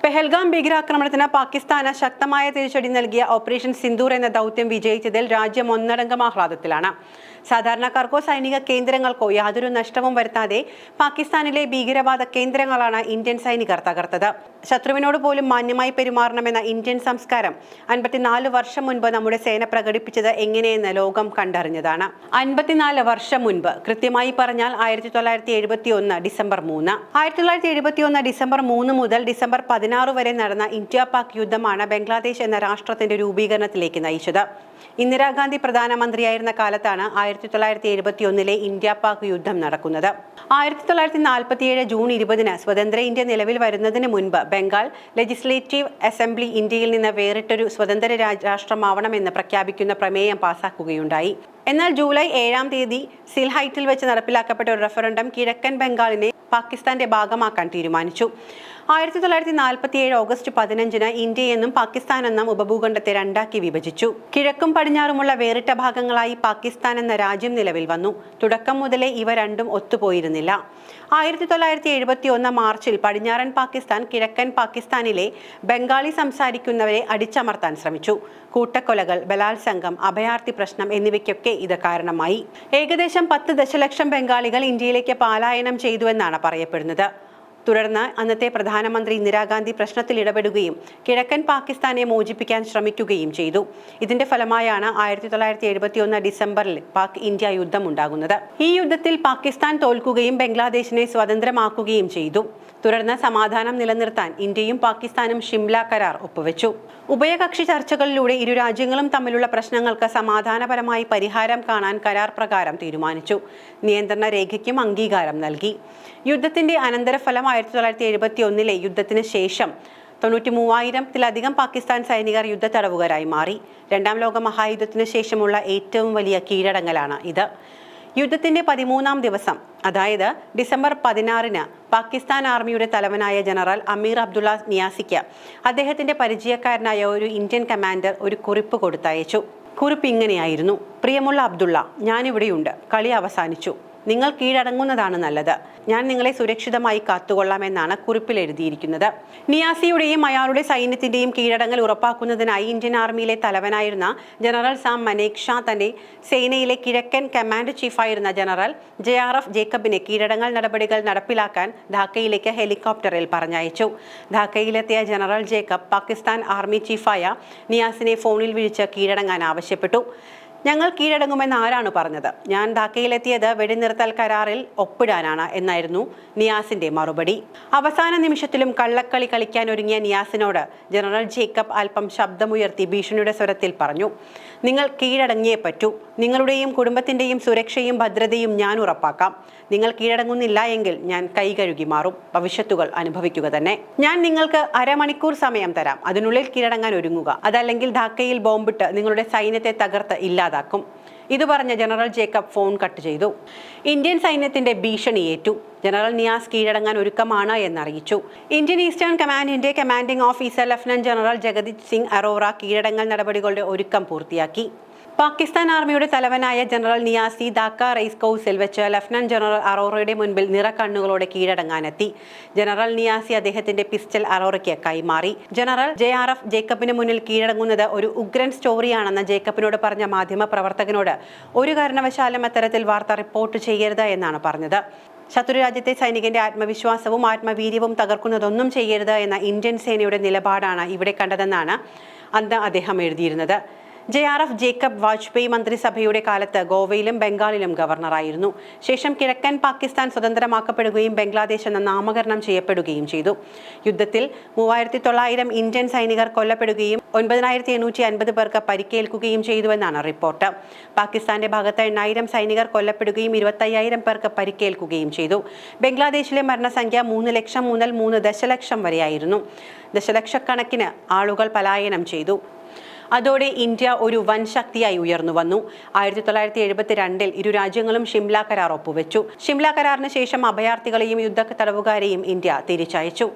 പെഹൽഗാം ഭീകരാക്രമണത്തിന് പാകിസ്ഥാന് ശക്തമായ തിരിച്ചടി നൽകിയ ഓപ്പറേഷൻ സിന്ദൂർ എന്ന ദൗത്യം വിജയിച്ചതിൽ രാജ്യം ഒന്നടങ്കം ആഹ്ലാദത്തിലാണ്. സാധാരണക്കാർക്കോ സൈനിക കേന്ദ്രങ്ങൾക്കോ യാതൊരു നഷ്ടവും വരുത്താതെ പാകിസ്ഥാനിലെ ഭീകരവാദ കേന്ദ്രങ്ങളാണ് ഇന്ത്യൻ സൈനികർ തകർത്തത്. ശത്രുവിനോട് പോലും മാന്യമായി പെരുമാറണമെന്ന ഇന്ത്യൻ സംസ്കാരം 54 വർഷം മുൻപ് നമ്മുടെ സേന പ്രകടിപ്പിച്ചത് എങ്ങനെയെന്ന് ലോകം കണ്ടറിഞ്ഞതാണ്. 54 വർഷം മുൻപ്, കൃത്യമായി പറഞ്ഞാൽ 1971 ഡിസംബർ 3. 1971 ഡിസംബർ 3 മുതൽ ഡിസംബർ 16 വരെ നടന്ന ഇന്ത്യ പാക് യുദ്ധമാണ് ബംഗ്ലാദേശ് എന്ന രാഷ്ട്രത്തിന്റെ രൂപീകരണത്തിലേക്ക് നയിച്ചത്. ഇന്ദിരാഗാന്ധി പ്രധാനമന്ത്രിയായിരുന്ന കാലത്താണ് 1971 ഇന്ത്യ പാക് യുദ്ധം നടക്കുന്നത്. 1947 ജൂൺ 20 സ്വതന്ത്ര ഇന്ത്യ നിലവിൽ വരുന്നതിന് മുൻപ് ബംഗാൾ ലെജിസ്ലേറ്റീവ് അസംബ്ലി ഇന്ത്യയിൽ നിന്ന് വേറിട്ടൊരു സ്വതന്ത്ര രാഷ്ട്രമാവണമെന്ന് പ്രഖ്യാപിക്കുന്ന പ്രമേയം പാസാക്കുകയുണ്ടായി. എന്നാൽ ജൂലൈ 7 സിൽഹൈറ്റിൽ വെച്ച് നടപ്പിലാക്കപ്പെട്ട ഒരു റഫറൻഡം കിഴക്കൻ ബംഗാളിനെ പാകിസ്ഥാന്റെ ഭാഗമാക്കാൻ തീരുമാനിച്ചു. 1947 ഓഗസ്റ്റ് 15 ഇന്ത്യയെന്നും പാകിസ്ഥാൻ എന്നും ഉപഭൂഖണ്ഡത്തെ രണ്ടാക്കി വിഭജിച്ചു. കിഴക്കും പടിഞ്ഞാറുമുള്ള വേറിട്ട ഭാഗങ്ങളായി പാകിസ്ഥാൻ എന്ന രാജ്യം നിലവിൽ വന്നു. തുടക്കം മുതലേ ഇവ രണ്ടും ഒത്തുപോയിരുന്നില്ല. 1971 മാർച്ചിൽ പടിഞ്ഞാറൻ പാകിസ്ഥാൻ കിഴക്കൻ പാകിസ്ഥാനിലെ ബംഗാളി സംസാരിക്കുന്നവരെ അടിച്ചമർത്താൻ ശ്രമിച്ചു. കൂട്ടക്കൊലകൾ, ബലാത്സംഗം, അഭയാർത്ഥി പ്രശ്നം എന്നിവയ്ക്കൊക്കെ ഇത് കാരണമായി. ഏകദേശം 10 ദശലക്ഷം ബംഗാളികൾ ഇന്ത്യയിലേക്ക് പലായനം ചെയ്തുവെന്നാണ് പറയപ്പെടുന്നത്. തുടർന്ന് അന്നത്തെ പ്രധാനമന്ത്രി ഇന്ദിരാഗാന്ധി പ്രശ്നത്തിൽ ഇടപെടുകയും കിഴക്കൻ പാകിസ്ഥാനെ മോചിപ്പിക്കാൻ ശ്രമിക്കുകയും ചെയ്തു. ഇതിന്റെ ഫലമായാണ് 1971 ഡിസംബറിൽ പാക് ഇന്ത്യ യുദ്ധം ഉണ്ടാകുന്നത്. ഈ യുദ്ധത്തിൽ പാകിസ്ഥാൻ തോൽക്കുകയും ബംഗ്ലാദേശിനെ സ്വതന്ത്രമാക്കുകയും ചെയ്തു. തുടർന്ന് സമാധാനം നിലനിർത്താൻ ഇന്ത്യയും പാകിസ്ഥാനും ഷിംല കരാർ ഒപ്പുവെച്ചു. ഉഭയകക്ഷി ചർച്ചകളിലൂടെ ഇരു രാജ്യങ്ങളും തമ്മിലുള്ള പ്രശ്നങ്ങൾക്ക് സമാധാനപരമായി പരിഹാരം കാണാൻ കരാർ പ്രകാരം തീരുമാനിച്ചു. നിയന്ത്രണ രേഖയ്ക്കും അംഗീകാരം നൽകി. യുദ്ധത്തിന്റെ അനന്തരഫലം 1971 യുദ്ധത്തിന് ശേഷം 93,000-ത്തിലധികം പാകിസ്ഥാൻ സൈനികർ യുദ്ധ തടവുകാരായി മാറി. രണ്ടാം ലോക മഹായുദ്ധത്തിന് ശേഷമുള്ള ഏറ്റവും വലിയ കീഴടങ്ങലാണ് ഇത്. യുദ്ധത്തിന്റെ 13-ാം ദിവസം, അതായത് ഡിസംബർ 16 പാകിസ്ഥാൻ ആർമിയുടെ തലവനായ ജനറൽ അമീർ അബ്ദുള്ള നിയാസിക്ക് അദ്ദേഹത്തിന്റെ പരിചയക്കാരനായ ഒരു ഇന്ത്യൻ കമാൻഡർ ഒരു കുറിപ്പ് കൊടുത്തയച്ചു. കുറിപ്പ് ഇങ്ങനെയായിരുന്നു: പ്രിയമുള്ള അബ്ദുള്ള, ഞാനിവിടെയുണ്ട്. കളി അവസാനിച്ചു. നിങ്ങൾ കീഴടങ്ങുന്നതാണ് നല്ലത്. ഞാൻ നിങ്ങളെ സുരക്ഷിതമായി കാത്തുകൊള്ളാമെന്നാണ് കുറിപ്പിൽ എഴുതിയിരിക്കുന്നത്. നിയാസിയുടെയും അയാളുടെ സൈന്യത്തിന്റെയും കീഴടങ്ങൽ ഉറപ്പാക്കുന്നതിനായി ഇന്ത്യൻ ആർമിയിലെ തലവനായിരുന്ന ജനറൽ സാം മനേക്ഷാ തന്റെ സേനയിലെ കിഴക്കൻ കമാൻഡ് ചീഫായിരുന്ന ജനറൽ JRF ജേക്കബിനെ കീഴടങ്ങൽ നടപടികൾ നടപ്പിലാക്കാൻ ധാക്കയിലേക്ക് ഹെലികോപ്റ്ററിൽ പറഞ്ഞയച്ചു. ധാക്കയിലെത്തിയ ജനറൽ ജേക്കബ് പാകിസ്ഥാൻ ആർമി ചീഫായ നിയാസിനെ ഫോണിൽ വിളിച്ച് കീഴടങ്ങാൻ ആവശ്യപ്പെട്ടു. ഞങ്ങൾ കീഴടങ്ങുമെന്ന് ആരാണ് പറഞ്ഞത്? ഞാൻ ധാക്കയിലെത്തിയത് വെടിനിർത്തൽ കരാറിൽ ഒപ്പിടാനാണ് എന്നായിരുന്നു നിയാസിന്റെ മറുപടി. അവസാന നിമിഷത്തിലും കള്ളക്കളി കളിക്കാൻ ഒരുങ്ങിയ നിയാസിനോട് ജനറൽ ജേക്കബ് അല്പം ശബ്ദമുയർത്തി ഭീഷണിയുടെ സ്വരത്തിൽ പറഞ്ഞു: നിങ്ങൾ കീഴടങ്ങിയേ പറ്റൂ. നിങ്ങളുടെയും കുടുംബത്തിന്റെയും സുരക്ഷയും ഭദ്രതയും ഞാൻ ഉറപ്പാക്കാം. നിങ്ങൾ കീഴടങ്ങുന്നില്ല എങ്കിൽ ഞാൻ കൈകഴുകി മാറും. ഭവിഷ്യത്തുകൾ അനുഭവിക്കുക തന്നെ. ഞാൻ നിങ്ങൾക്ക് അരമണിക്കൂർ സമയം തരാം. അതിനുള്ളിൽ കീഴടങ്ങാൻ ഒരുങ്ങുക. അതല്ലെങ്കിൽ ധാക്കയിൽ ബോംബിട്ട് നിങ്ങളുടെ സൈന്യത്തെ തകർത്ത് ഇല്ലാതാക്കും. ഇത് പറഞ്ഞ ജനറൽ ജേക്കബ് ഫോൺ കട്ട് ചെയ്തു. ഇന്ത്യൻ സൈന്യത്തിന്റെ ഭീഷണി ഏറ്റു. ജനറൽ നിയാസ് കീഴടങ്ങാൻ ഒരുക്കമാണ് എന്നറിയിച്ചു. ഇന്ത്യൻ ഈസ്റ്റേൺ കമാൻഡിന്റെ commanding officer lieutenant general Jagdeep Singh Arora കീഴടങ്ങൽ നടപടികളുടെ ഒരുക്കം പൂർത്തിയാക്കി. പാകിസ്ഥാൻ ആർമിയുടെ തലവനായ ജനറൽ നിയാസി ധാക്ക റേസ് കോഴ്സിൽ വെച്ച് ലഫ്റ്റനന്റ് ജനറൽ അറോറയുടെ മുൻപിൽ നിറക്കണ്ണുകളോടെ കീഴടങ്ങാനെത്തി. ജനറൽ നിയാസി അദ്ദേഹത്തിന്റെ പിസ്റ്റൽ അറോറയ്ക്ക് കൈമാറി. ജനറൽ JRF ജേക്കബിന് മുന്നിൽ കീഴടങ്ങുന്നത് ഒരു ഉഗ്രൻ സ്റ്റോറിയാണെന്ന് ജേക്കബിനോട് പറഞ്ഞ മാധ്യമ പ്രവർത്തകനോട് ഒരു കാരണവശാലും അത്തരത്തിൽ വാർത്ത റിപ്പോർട്ട് ചെയ്യരുത് എന്നാണ് പറഞ്ഞത്. ശത്രുരാജ്യത്തെ സൈനികന്റെ ആത്മവിശ്വാസവും ആത്മവീര്യവും തകർക്കുന്നതൊന്നും ചെയ്യരുത് എന്ന ഇന്ത്യൻ സേനയുടെ നിലപാടാണ് ഇവിടെ കണ്ടതെന്നാണ് അന്ന് അദ്ദേഹം എഴുതിയിരുന്നത്. JRF ജേക്കബ് വാജ്പേയി മന്ത്രിസഭയുടെ കാലത്ത് ഗോവയിലും ബംഗാളിലും ഗവർണറായിരുന്നു. ശേഷം കിഴക്കൻ പാകിസ്ഥാൻ സ്വതന്ത്രമാക്കപ്പെടുകയും ബംഗ്ലാദേശ് എന്ന നാമകരണം ചെയ്യപ്പെടുകയും ചെയ്തു. യുദ്ധത്തിൽ 3,900 ഇന്ത്യൻ സൈനികർ കൊല്ലപ്പെടുകയും 9,850 പേർക്ക് പരിക്കേൽക്കുകയും ചെയ്തുവെന്നാണ് റിപ്പോർട്ട്. പാകിസ്ഥാന്റെ ഭാഗത്ത് 8,000 സൈനികർ കൊല്ലപ്പെടുകയും 25,000 പേർക്ക് പരിക്കേൽക്കുകയും ചെയ്തു. ബംഗ്ലാദേശിലെ മരണസംഖ്യ 3 ലക്ഷം മുതൽ 3 ദശലക്ഷം വരെയായിരുന്നു. ദശലക്ഷക്കണക്കിന് ആളുകൾ പലായനം ചെയ്തു. അതോടെ ഇന്ത്യ ഒരു വൻ ശക്തിയായി ഉയർന്നു വന്നു. 1972 ഇരു രാജ്യങ്ങളും ഷിംല കരാർ ഒപ്പുവെച്ചു. ഷിംല കരാറിന് ശേഷം അഭയാർത്ഥികളെയും യുദ്ധ തടവുകാരെയും ഇന്ത്യ തിരിച്ചയച്ചു.